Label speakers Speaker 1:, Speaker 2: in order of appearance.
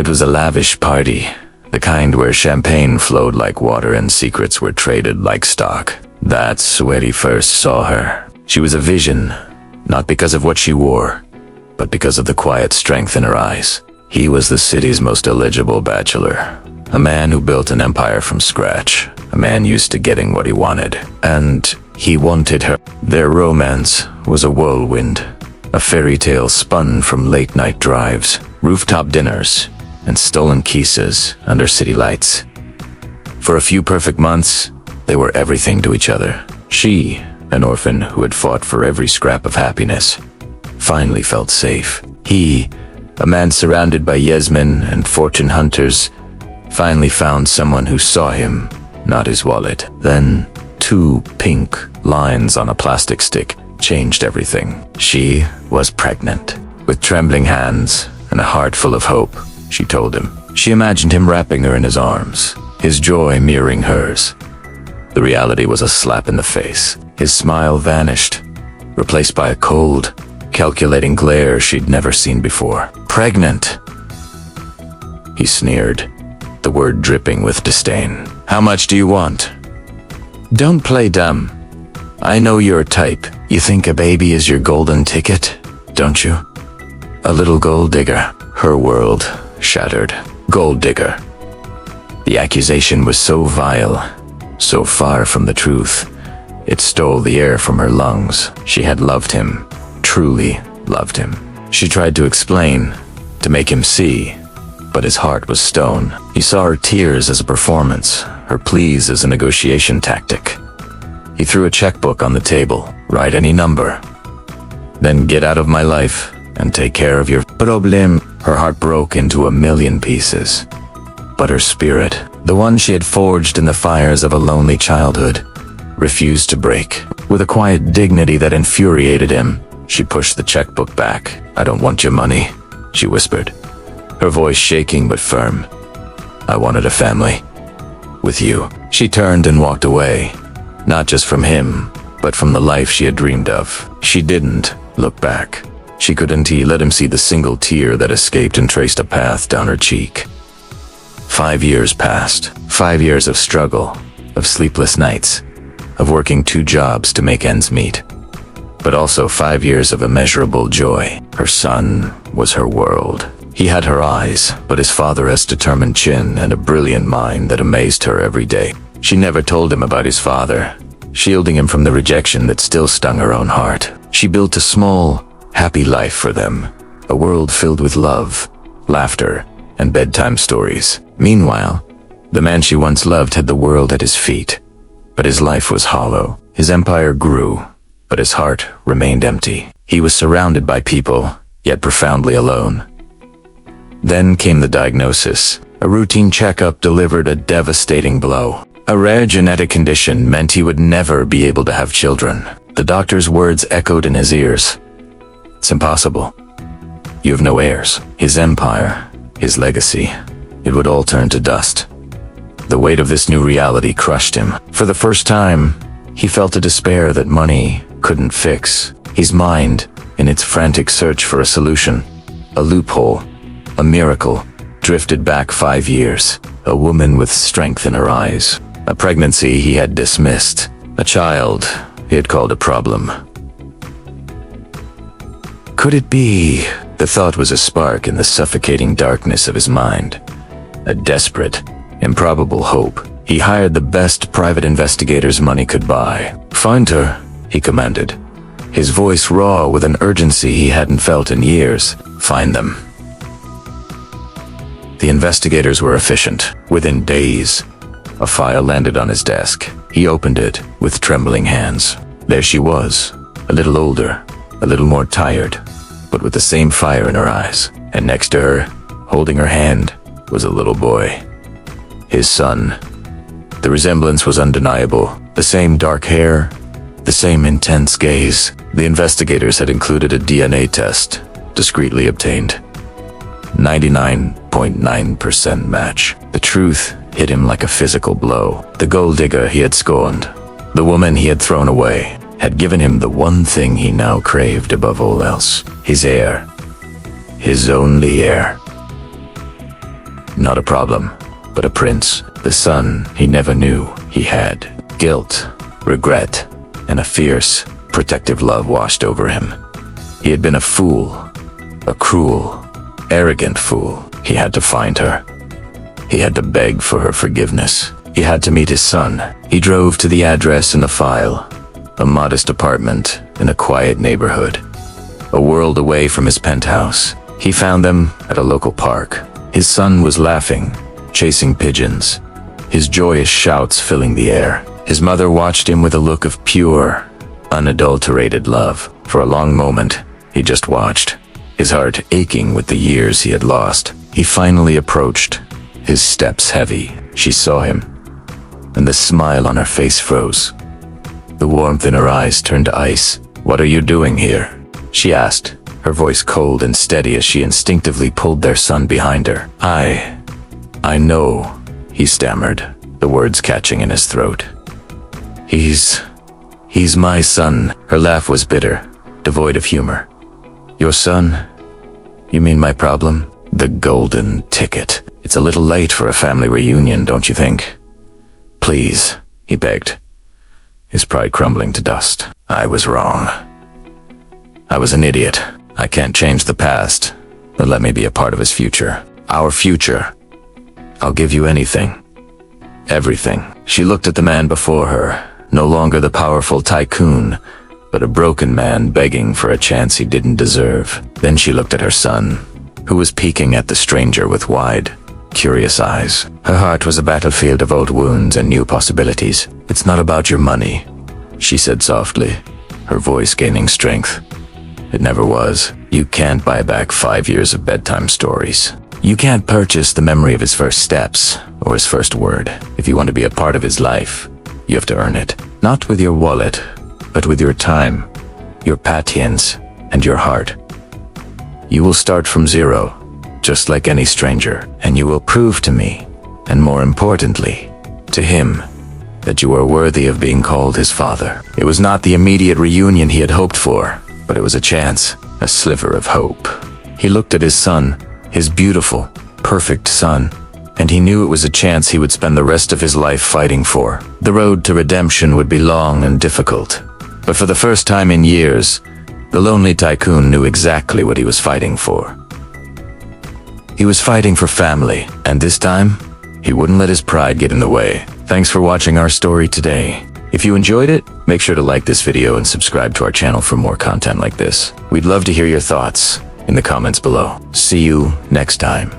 Speaker 1: It was a lavish party, the kind where champagne flowed like water and secrets were traded like stock. That's where he first saw her. She was a vision, not because of what she wore, but because of the quiet strength in her eyes. He was the city's most eligible bachelor, a man who built an empire from scratch, a man used to getting what he wanted, and he wanted her. Their romance was a whirlwind, a fairy tale spun from late-night drives, rooftop dinners, and stolen kisses under city lights. For a few perfect months, they were everything to each other. She, an orphan who had fought for every scrap of happiness, finally felt safe. He, a man surrounded by yes-men and fortune hunters, finally found someone who saw him, not his wallet. Then, 2 pink lines on a plastic stick changed everything. She was pregnant. With trembling hands and a heart full of hope, she told him. She imagined him wrapping her in his arms, his joy mirroring hers. The reality was a slap in the face. His smile vanished, replaced by a cold, calculating glare she'd never seen before. Pregnant, he sneered, the word dripping with disdain. How much do you want? Don't play dumb. I know your type. You think a baby is your golden ticket, don't you? A little gold digger. Her world shattered. Gold digger. The accusation was so vile, so far from the truth. It stole the air from her lungs. She had loved him, truly loved him. She tried to explain, to make him see, but his heart was stone. He saw her tears as a performance, her pleas as a negotiation tactic. He threw a checkbook on the table. Write any number. Then get out of my life and take care of your problem. Her heart broke into a million pieces. But her spirit, the one she had forged in the fires of a lonely childhood, refused to break. With a quiet dignity that infuriated him, she pushed the checkbook back. I don't want your money, she whispered, her voice shaking but firm. I wanted a family. With you. She turned and walked away, not just from him, but from the life she had dreamed of. She didn't look back. She couldn't let him see the single tear that escaped and traced a path down her cheek. 5 years passed. 5 years of struggle, of sleepless nights, of working 2 jobs to make ends meet. But also 5 years of immeasurable joy. Her son was her world. He had her eyes, but his father's determined chin and a brilliant mind that amazed her every day. She never told him about his father, shielding him from the rejection that still stung her own heart. She built a small, happy life for them, a world filled with love, laughter, and bedtime stories. Meanwhile, the man she once loved had the world at his feet, but his life was hollow. His empire grew, but his heart remained empty. He was surrounded by people, yet profoundly alone. Then came the diagnosis. A routine checkup delivered a devastating blow. A rare genetic condition meant he would never be able to have children. The doctor's words echoed in his ears. It's impossible. You have no heirs. His empire, his legacy, it would all turn to dust. The weight of this new reality crushed him. For the first time, he felt a despair that money couldn't fix. His mind, in its frantic search for a solution, a loophole, a miracle, drifted back 5 years. A woman with strength in her eyes. A pregnancy he had dismissed. A child he had called a problem. Could it be? The thought was a spark in the suffocating darkness of his mind. A desperate, improbable hope. He hired the best private investigators money could buy. Find her, he commanded, his voice raw with an urgency he hadn't felt in years. Find them. The investigators were efficient. Within days, a file landed on his desk. He opened it with trembling hands. There she was, a little older, a little more tired, but with the same fire in her eyes. And next to her, holding her hand, was a little boy. His son. The resemblance was undeniable. The same dark hair, the same intense gaze. The investigators had included a DNA test, discreetly obtained. 99.9% match. The truth hit him like a physical blow. The gold digger he had scorned, the woman he had thrown away, had given him the one thing he now craved above all else. His heir. His only heir. not a problem, but a prince. The son he never knew he had. Guilt, regret, and a fierce, protective love washed over him. He had been a fool, a cruel, arrogant fool. He had to find her. He had to beg for her forgiveness. He had to meet his son. He drove to the address in the file, a modest apartment in a quiet neighborhood, a world away from his penthouse. He found them at a local park. His son was laughing, chasing pigeons, his joyous shouts filling the air. His mother watched him with a look of pure, unadulterated love. For a long moment, he just watched, his heart aching with the years he had lost. He finally approached, his steps heavy. She saw him, and the smile on her face froze. The warmth in her eyes turned to ice. "What are you doing here?" she asked, her voice cold and steady as she instinctively pulled their son behind her. I know," he stammered, the words catching in his throat. He's my son." Her laugh was bitter, devoid of humor. "Your son? You mean my problem?" "The golden ticket. It's a little late for a family reunion, don't you think?" "Please," he begged, his pride crumbling to dust. "I was wrong. I was an idiot. I can't change the past, but let me be a part of his future. Our future. I'll give you anything. Everything." She looked at the man before her, no longer the powerful tycoon, but a broken man begging for a chance he didn't deserve. Then she looked at her son, who was peeking at the stranger with wide, curious eyes. Her heart was a battlefield of old wounds and new possibilities. "It's not about your money," she said softly, her voice gaining strength. "It never was. You can't buy back 5 years of bedtime stories. You can't purchase the memory of his first steps or his first word. If you want to be a part of his life, you have to earn it. Not with your wallet, but with your time, your patience, and your heart. You will start from zero, just like any stranger, and you will prove to me, and more importantly, to him, that you are worthy of being called his father." It was not the immediate reunion he had hoped for, but it was a chance, a sliver of hope. He looked at his son, his beautiful, perfect son, and he knew it was a chance he would spend the rest of his life fighting for. The road to redemption would be long and difficult, but for the first time in years, the lonely tycoon knew exactly what he was fighting for. He was fighting for family, and this time, he wouldn't let his pride get in the way. Thanks for watching our story today. If you enjoyed it, make sure to like this video and subscribe to our channel for more content like this. We'd love to hear your thoughts in the comments below. See you next time.